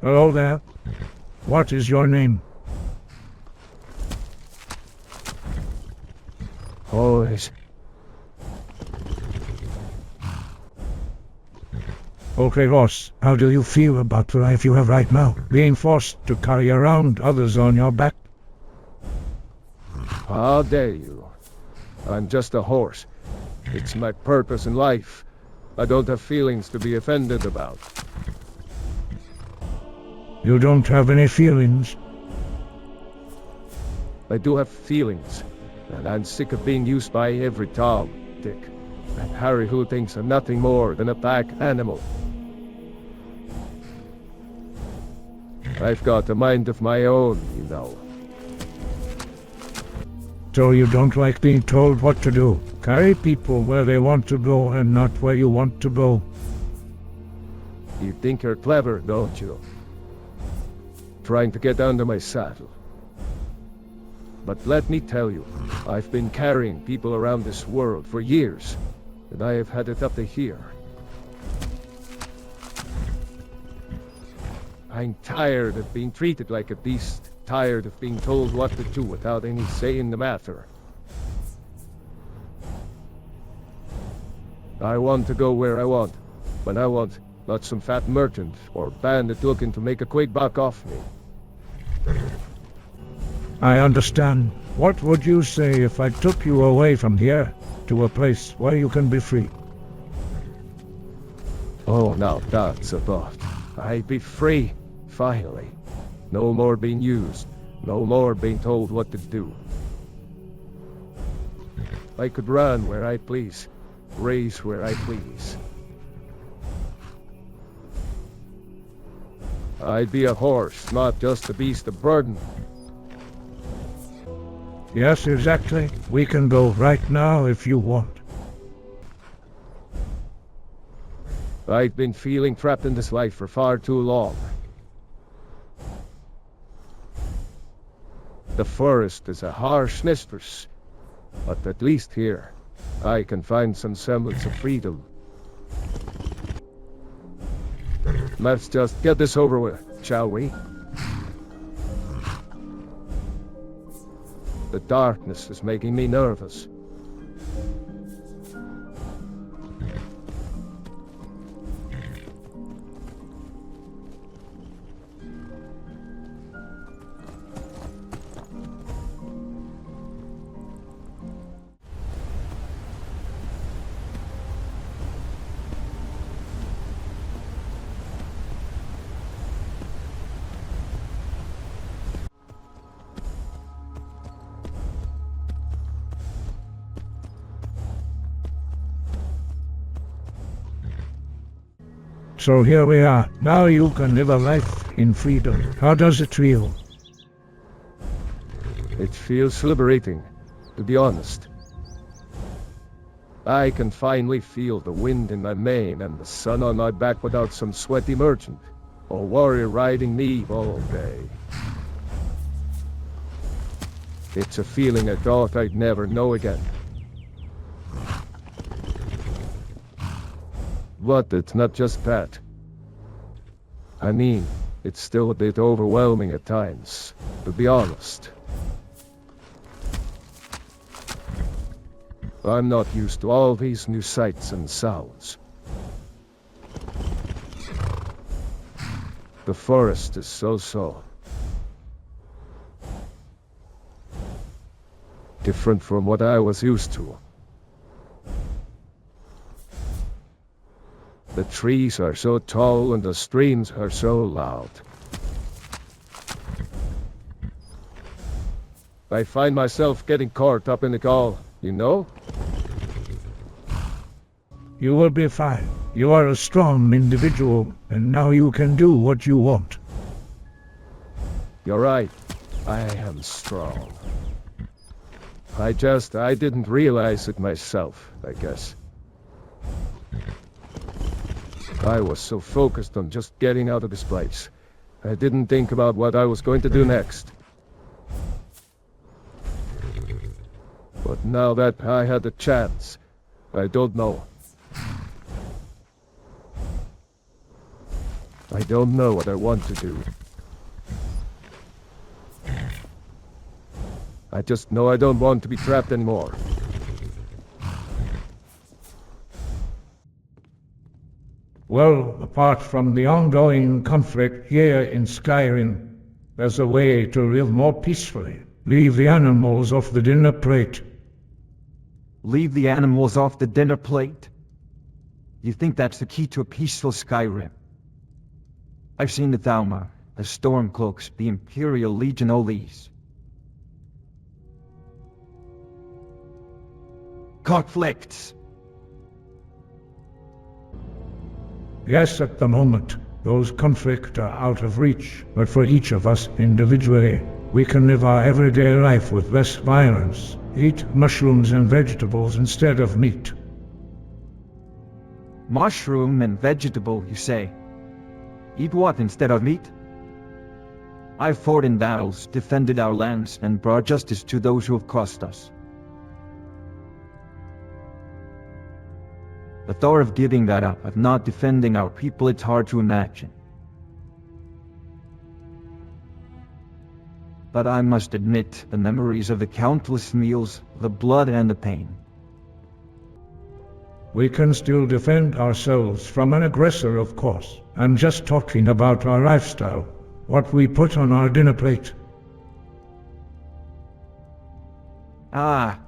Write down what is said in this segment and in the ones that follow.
Hello there. What is your name? Always. Okay, Ross, how do you feel about the life you have right now? Being forced to carry around others on your back? How dare you? I'm just a horse. It's my purpose in life. I don't have feelings to be offended about. You don't have any feelings? I do have feelings, and I'm sick of being used by every Tom, Dick, and Harry who thinks I'm nothing more than a pack animal. I've got a mind of my own, you know. So you don't like being told what to do? Carry people where they want to go and not where you want to go. You think you're clever, don't you? Trying to get under my saddle. But let me tell you, I've been carrying people around this world for years, and I have had it up to here. I'm tired of being treated like a beast, tired of being told what to do without any say in the matter. I want to go where I want, when I want, not some fat merchant or bandit looking to make a quick buck off me. I understand. What would you say if I took you away from here to a place where you can be free? Oh, now that's a thought. I'd be free, finally. No more being used, no more being told what to do. I could run where I please, race where I please. I'd be a horse, not just a beast of burden. Yes, exactly. We can go right now if you want. I've been feeling trapped in this life for far too long. The forest is a harsh mistress, but at least here, I can find some semblance of freedom. Let's just get this over with, shall we? The darkness is making me nervous. So here we are. Now you can live a life in freedom. How does it feel? It feels liberating, to be honest. I can finally feel the wind in my mane and the sun on my back without some sweaty merchant or warrior riding me all day. It's a feeling I thought I'd never know again. But it's not just that. I mean, it's still a bit overwhelming at times, to be honest. I'm not used to all these new sights and sounds. The forest is so different from what I was used to. The trees are so tall and the streams are so loud. I find myself getting caught up in it all, you know? You will be fine. You are a strong individual, and now you can do what you want. You're right. I am strong. I didn't realize it myself, I guess. I was so focused on just getting out of this place. I didn't think about what I was going to do next. But now that I had a chance, I don't know. I don't know what I want to do. I just know I don't want to be trapped anymore. Well, apart from the ongoing conflict here in Skyrim, there's a way to live more peacefully. Leave the animals off the dinner plate. Leave the animals off the dinner plate? You think that's the key to a peaceful Skyrim? I've seen the Thalmor, the Stormcloaks, the Imperial Legion, all these. Conflicts! Yes, at the moment, those conflicts are out of reach, but for each of us individually, we can live our everyday life with less violence. Eat mushrooms and vegetables instead of meat. Mushroom and vegetable, you say? Eat what instead of meat? I've fought in battles, defended our lands, and brought justice to those who have crossed us. The thought of giving that up, of not defending our people, it's hard to imagine. But I must admit, the memories of the countless meals, the blood and the pain. We can still defend ourselves from an aggressor, of course. I'm just talking about our lifestyle, what we put on our dinner plate. Ah,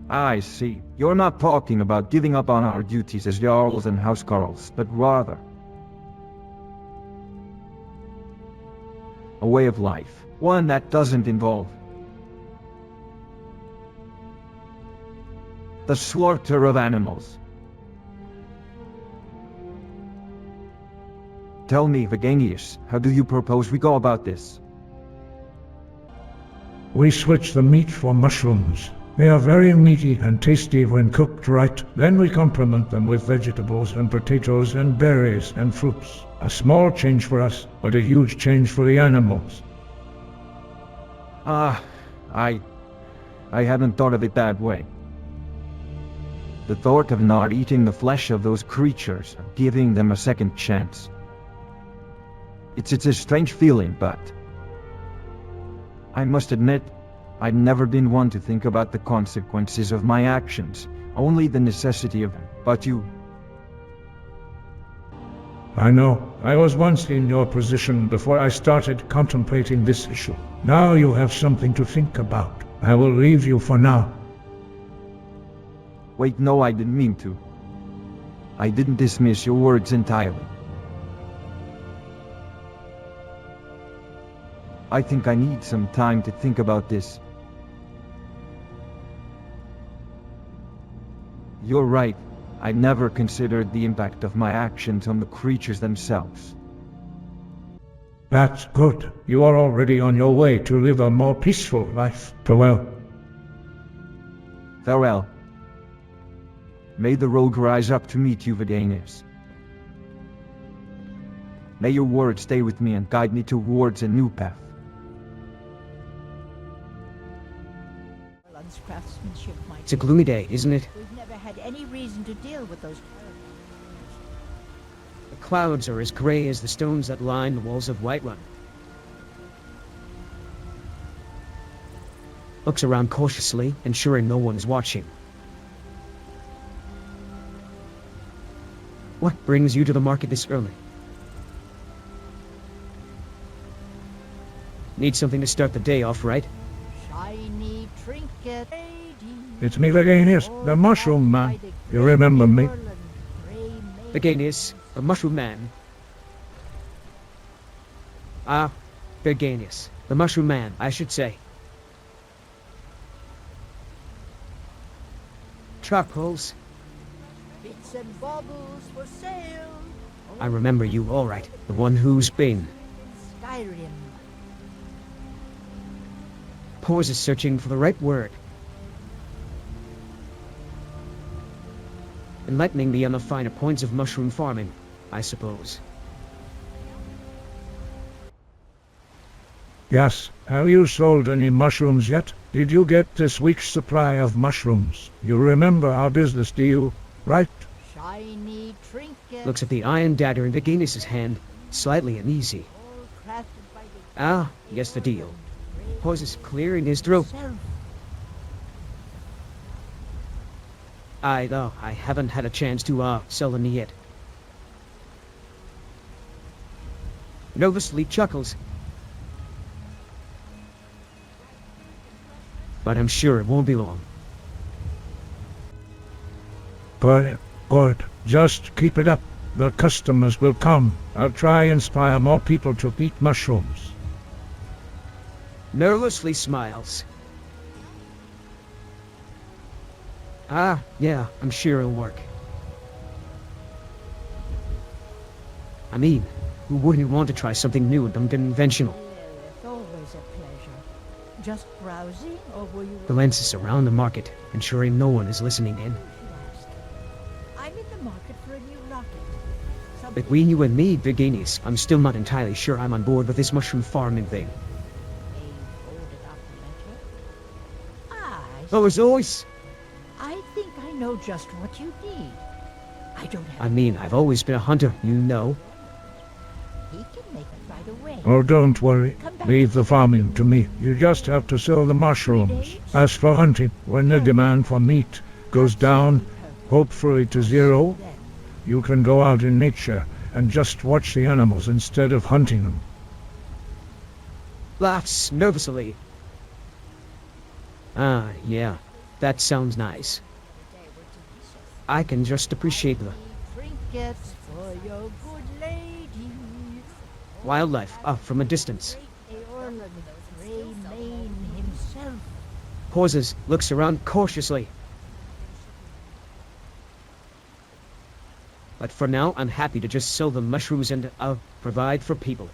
I see. You're not talking about giving up on our duties as Jarls and Housecarls, but rather a way of life, one that doesn't involve the slaughter of animals. Tell me, Veganius, how do you propose we go about this? We switch the meat for mushrooms. They are very meaty and tasty when cooked right. Then we complement them with vegetables and potatoes and berries and fruits. A small change for us, but a huge change for the animals. I hadn't thought of it that way. The thought of not eating the flesh of those creatures, giving them a second chance. It's a strange feeling, but I must admit, I've never been one to think about the consequences of my actions, only the necessity of them. But you... I know. I was once in your position before I started contemplating this issue. Now you have something to think about. I will leave you for now. Wait, no, I didn't mean to. I didn't dismiss your words entirely. I think I need some time to think about this. You're right. I never considered the impact of my actions on the creatures themselves. That's good. You are already on your way to live a more peaceful life. Farewell. Farewell. May the road rise up to meet you, Veganius. May your words stay with me and guide me towards a new path. Craftsmanship might It's a gloomy day, isn't it? We've never had any reason to deal with those characters. The clouds are as grey as the stones that line the walls of Whiterun. Looks around cautiously, ensuring no one is watching. What brings you to the market this early? Need something to start the day off, right? Shiny trinket. It's me, Veganius, the Mushroom Man. You remember me? Veganius, the Mushroom Man. Ah, Veganius, the Mushroom Man, I should say. Charcoals. Bits and baubles for sale. I remember you, all right. The one who's been. Skyrim. Pauses searching for the right word. Enlightening me on the finer points of mushroom farming, I suppose. Yes. Have you sold any mushrooms yet? Did you get this week's supply of mushrooms? You remember our business deal, right? Shiny trinket. Looks at the iron dagger in Veganius' hand. slightly uneasy. All crafted by the Ah, yes, the deal. Pauses, clearing his throat. self. Though, I haven't had a chance to, sell them yet. Nervously chuckles. But I'm sure it won't be long. Good. Just keep it up. The customers will come. I'll try and inspire more people to eat mushrooms. Nervously smiles. Yeah, I'm sure it'll work. I mean, who wouldn't want to try something new and unconventional? It's always a pleasure. Just browsing, or were you... Glances around the market, ensuring no one is listening in. Ask. I'm in the market for a new rocket. Between you and me, Veganius, I'm still not entirely sure I'm on board with this mushroom farming thing. Folded up letter. Oh, as always. I think I know just what you need. I don't have... I mean, I've always been a hunter, you know. He can make it right away. Oh, don't worry. Leave the farming to me. You just have to sell the mushrooms. As for hunting, when the demand for meat goes down, hopefully to zero, you can go out in nature and just watch the animals instead of hunting them. Laughs nervously. Yeah, that sounds nice. I can just appreciate the Trinkets for your good lady. wildlife up from a distance. Great Aorlan, Grey Mane himself. Pauses, looks around cautiously. But for now, I'm happy to just sell the mushrooms and, provide for people.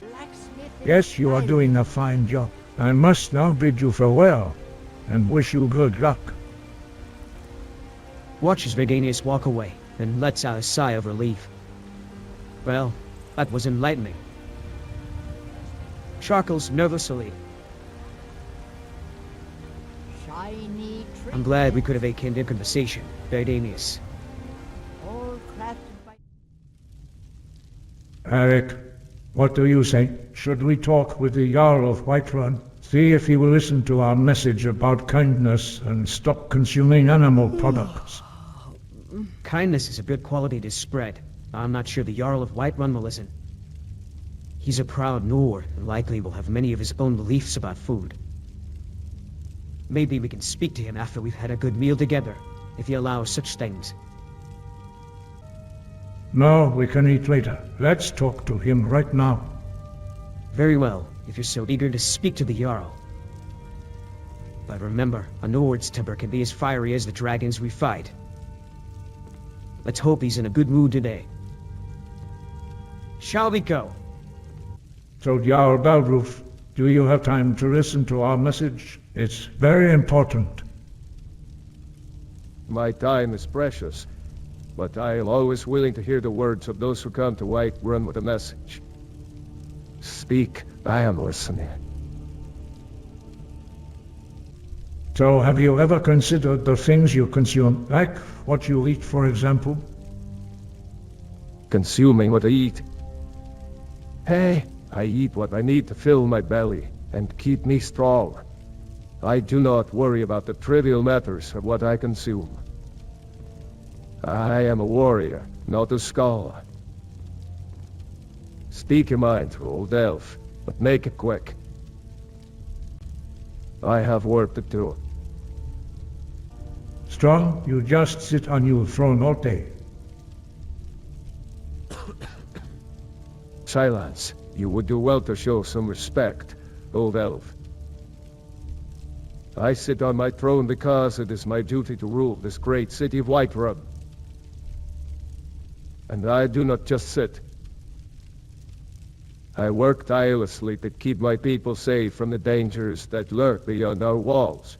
Blacksmith in Yes, you are Skyrim. doing a fine job. I must now bid you farewell and wish you good luck. Watches Veganius walk away, and lets out a sigh of relief. Well, that was enlightening. Charkles nervously. Shiny I'm glad we could have awakened a conversation, Veganius. all crafted by... Eric, what do you say? Should we talk with the Jarl of Whiterun? See if he will listen to our message about kindness and stop consuming animal products. Kindness is a good quality to spread. I'm not sure the Jarl of Whiterun will listen. He's a proud Nord, and likely will have many of his own beliefs about food. Maybe we can speak to him after we've had a good meal together, if he allows such things. No, we can eat later. Let's talk to him right now. Very well, if you're so eager to speak to the Jarl. But remember, a Nord's temper can be as fiery as the dragons we fight. Let's hope he's in a good mood today. Shall we go? So, Jarl Balruf, do you have time to listen to our message? It's very important. My time is precious, but I am always willing to hear the words of those who come to Whiterun with a message. Speak, I am listening. So, have you ever considered the things you consume, like what you eat, for example? Consuming what I eat. Hey, I eat what I need to fill my belly and keep me strong. I do not worry about the trivial matters of what I consume. I am a warrior, not a scholar. Speak your mind, old elf, but make it quick. I have work to do. Strong, you just sit on your throne all day. Silence. You would do well to show some respect, old elf. I sit on my throne because it is my duty to rule this great city of Whiterun. And I do not just sit. I work tirelessly to keep my people safe from the dangers that lurk beyond our walls.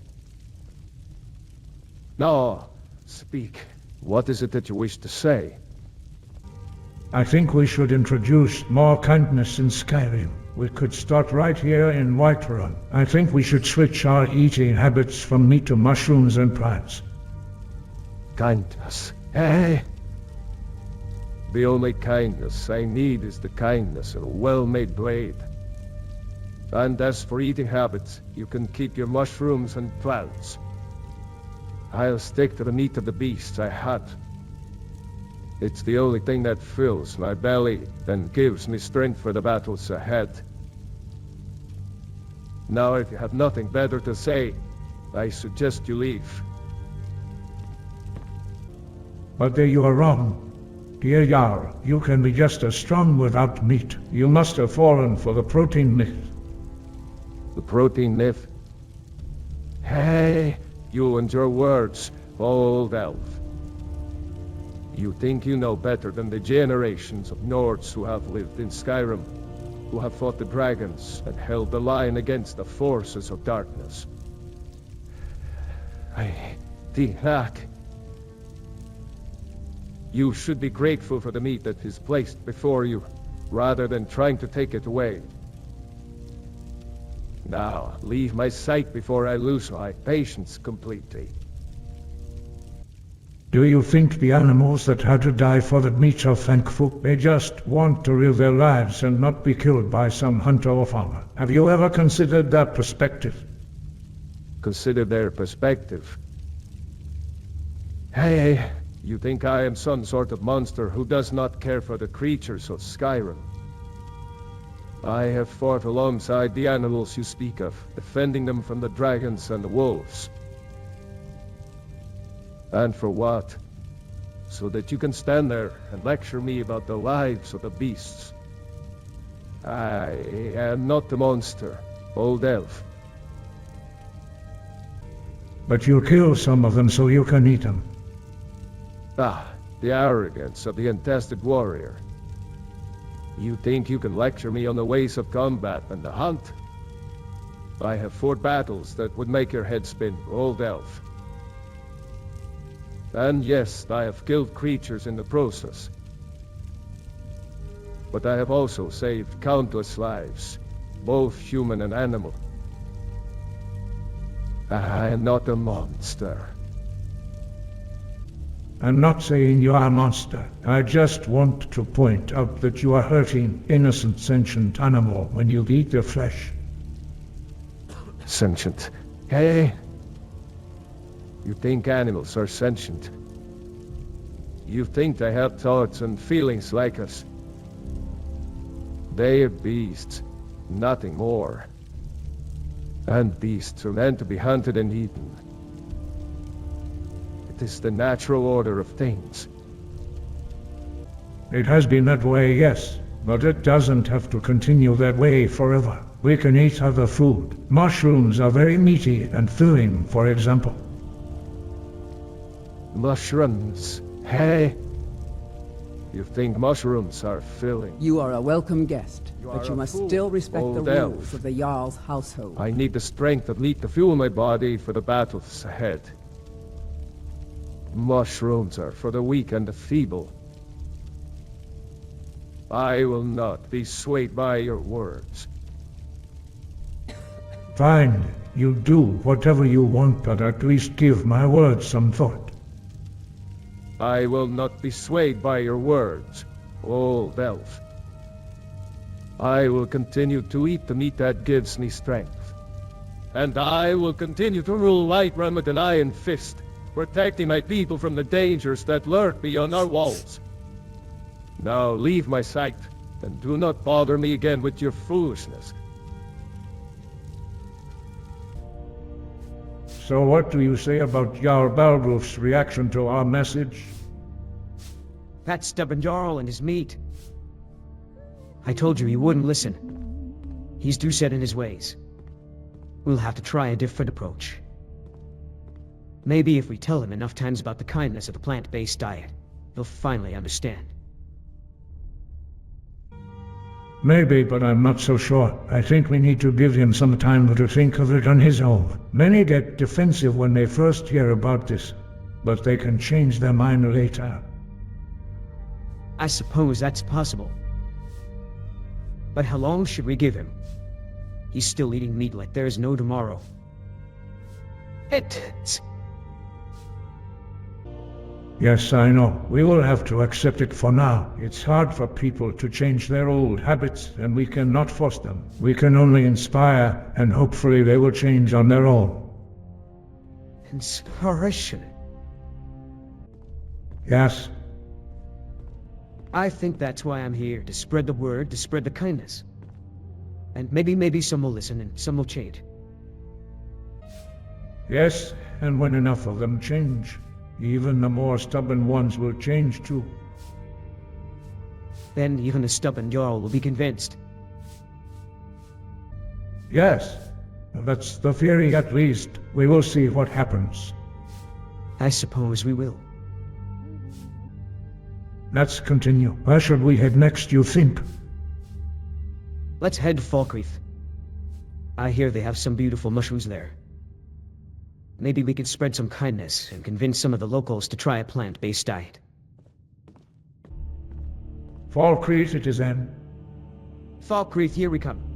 Now, speak. What is it that you wish to say? I think we should introduce more kindness in Skyrim. We could start right here in Whiterun. I think we should switch our eating habits from meat to mushrooms and plants. Kindness. Hey! The only kindness I need is the kindness of a well-made blade. And as for eating habits, you can keep your mushrooms and plants. I'll stick to the meat of the beasts I hunt. It's the only thing that fills my belly and gives me strength for the battles ahead. Now, if you have nothing better to say, I suggest you leave. But there you are wrong. Dear Jarl, you can be just as strong without meat. You must have fallen for the protein myth. The protein myth? Hey, you and your words, old elf. You think you know better than the generations of Nords who have lived in Skyrim, who have fought the dragons and held the line against the forces of darkness. I think that you should be grateful for the meat that is placed before you, rather than trying to take it away. Now, leave my sight before I lose my patience completely. Do you think the animals that had to die for the meat are thankful? They just want to live their lives and not be killed by some hunter or farmer. Have you ever considered that perspective? Consider their perspective. Hey, you think I am some sort of monster who does not care for the creatures of Skyrim? I have fought alongside the animals you speak of, defending them from the dragons and the wolves. And for what? So that you can stand there and lecture me about the lives of the beasts. I am not the monster, old elf. But you kill some of them so you can eat them. Ah, the arrogance of the untested warrior. You think you can lecture me on the ways of combat and the hunt? I have fought battles that would make your head spin, old elf. And yes, I have killed creatures in the process. But I have also saved countless lives, both human and animal. I am not a monster. I'm not saying you are a monster. I just want to point out that you are hurting innocent sentient animal when you eat their flesh. Sentient? Hey! You think animals are sentient? You think they have thoughts and feelings like us? They are beasts, nothing more. And beasts are meant to be hunted and eaten. It is the natural order of things. It has been that way, yes, but it doesn't have to continue that way forever. We can eat other food. Mushrooms are very meaty and filling, for example. Mushrooms? Hey! You think mushrooms are filling? You are a welcome guest, You but are you a must fool, still respect the old elf. rules of the Jarl's household. I need the strength of meat to fuel my body for the battles ahead. Mushrooms are for the weak and the feeble. I will not be swayed by your words. Fine, you do whatever you want, but at least give my words some thought. I will not be swayed by your words, old elf. I will continue to eat the meat that gives me strength. And I will continue to rule Whiterun with an iron fist, protecting my people from the dangers that lurk beyond our walls. Now leave my sight, and do not bother me again with your foolishness. So what do you say about Jarl Balruf's reaction to our message? That stubborn Jarl and his meat. I told you he wouldn't listen. He's too set in his ways. We'll have to try a different approach. Maybe if we tell him enough times about the kindness of the plant-based diet, he'll finally understand. Maybe, but I'm not so sure. I think we need to give him some time to think of it on his own. Many get defensive when they first hear about this, but they can change their mind later. I suppose that's possible. But how long should we give him? He's still eating meat like there's no tomorrow. Yes, I know. We will have to accept it for now. It's hard for people to change their old habits, and we cannot force them. We can only inspire, and hopefully they will change on their own. Inspiration. Yes, I think that's why I'm here, to spread the word, to spread the kindness. And maybe some will listen and some will change. yes, and when enough of them change, even the more stubborn ones will change too. Then even the stubborn Jarl will be convinced. Yes, that's the theory at least. We will see what happens. I suppose we will. Let's continue. Where should we head next, you think? Let's head to Falkreath. I hear they have some beautiful mushrooms there. Maybe we can spread some kindness and convince some of the locals to try a plant-based diet. Falkreath it is then. Falkreath, here we come.